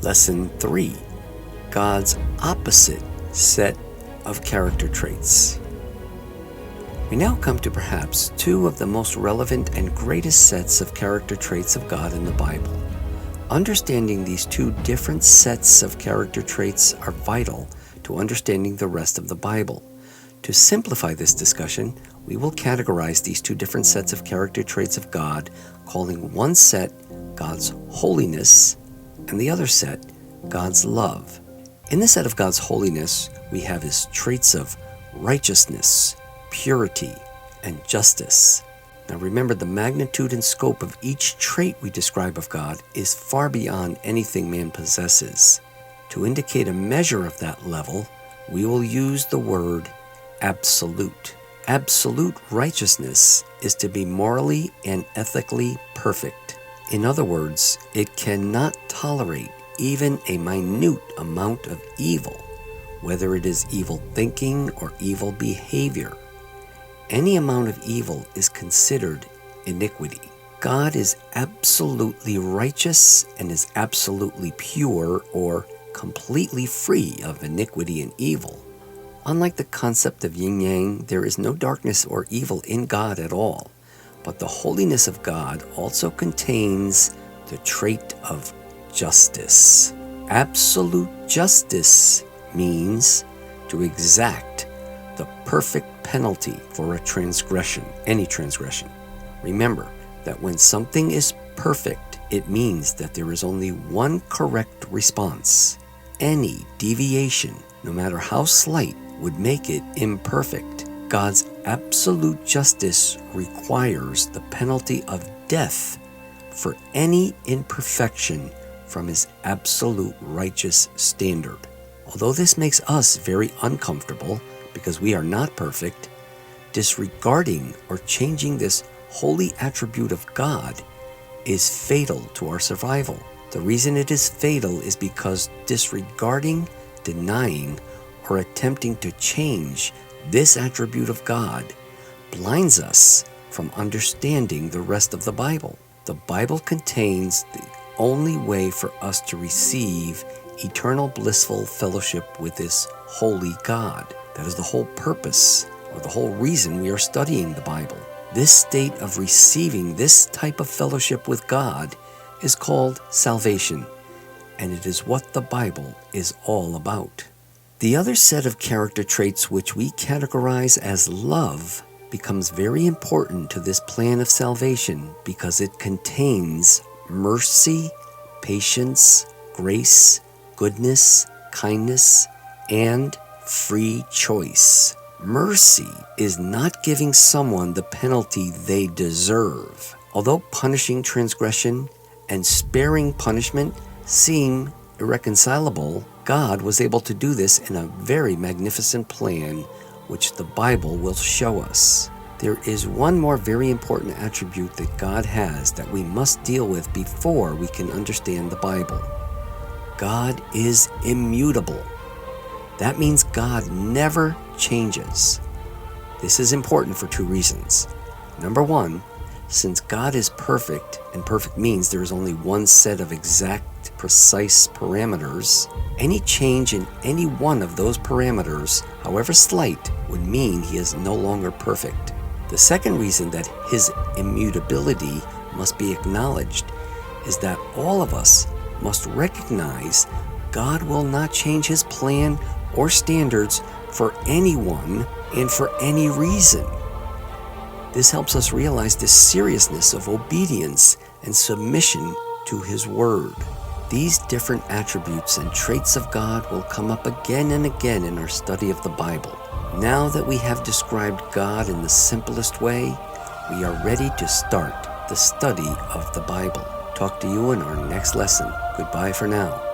Lesson 3. God's opposite set of character traits. We now come to perhaps two of the most relevant and greatest sets of character traits of God in the Bible. Understanding these two different sets of character traits are vital to understanding the rest of the Bible. To simplify this discussion, we will categorize these two different sets of character traits of God, calling one set God's holiness and the other set God's love. In the set of God's holiness, we have his traits of righteousness, purity, and justice. Now remember, the magnitude and scope of each trait we describe of God is far beyond anything man possesses. To indicate a measure of that level, we will use the word absolute. Absolute righteousness is to be morally and ethically perfect. In other words, it cannot tolerate even a minute amount of evil, whether it is evil thinking or evil behavior. Any amount of evil is considered iniquity. God is absolutely righteous and is absolutely pure or completely free of iniquity and evil. Unlike the concept of yin-yang, there is no darkness or evil in God at all. But the holiness of God also contains the trait of justice. Absolute justice means to exact the perfect penalty for a transgression, any transgression. Remember that when something is perfect, it means that there is only one correct response. Any deviation, no matter how slight, would make it imperfect. God's absolute justice requires the penalty of death for any imperfection from his absolute righteous standard. Although this makes us very uncomfortable because we are not perfect, disregarding or changing this holy attribute of God is fatal to our survival. The reason it is fatal is because disregarding, denying, or attempting to change this attribute of God blinds us from understanding the rest of the Bible. The Bible contains the only way for us to receive eternal blissful fellowship with this holy God. That is the whole purpose, or the whole reason we are studying the Bible. This state of receiving this type of fellowship with God is called salvation, and it is what the Bible is all about. The other set of character traits, which we categorize as love, becomes very important to this plan of salvation because it contains mercy, patience, grace, goodness, kindness, and free choice. Mercy is not giving someone the penalty they deserve. Although punishing transgression and sparing punishment seem irreconcilable, God was able to do this in a very magnificent plan, which the Bible will show us. There is one more very important attribute that God has that we must deal with before we can understand the Bible. God is immutable. That means God never changes. This is important for two reasons. Number one, since God is perfect, and perfect means there is only one set of exact, precise parameters, any change in any one of those parameters, however slight, would mean he is no longer perfect. The second reason that his immutability must be acknowledged is that all of us must recognize God will not change his plan or standards for anyone and for any reason. This helps us realize the seriousness of obedience and submission to his word. These different attributes and traits of God will come up again and again in our study of the Bible. Now that we have described God in the simplest way, we are ready to start the study of the Bible. Talk to you in our next lesson. Goodbye for now.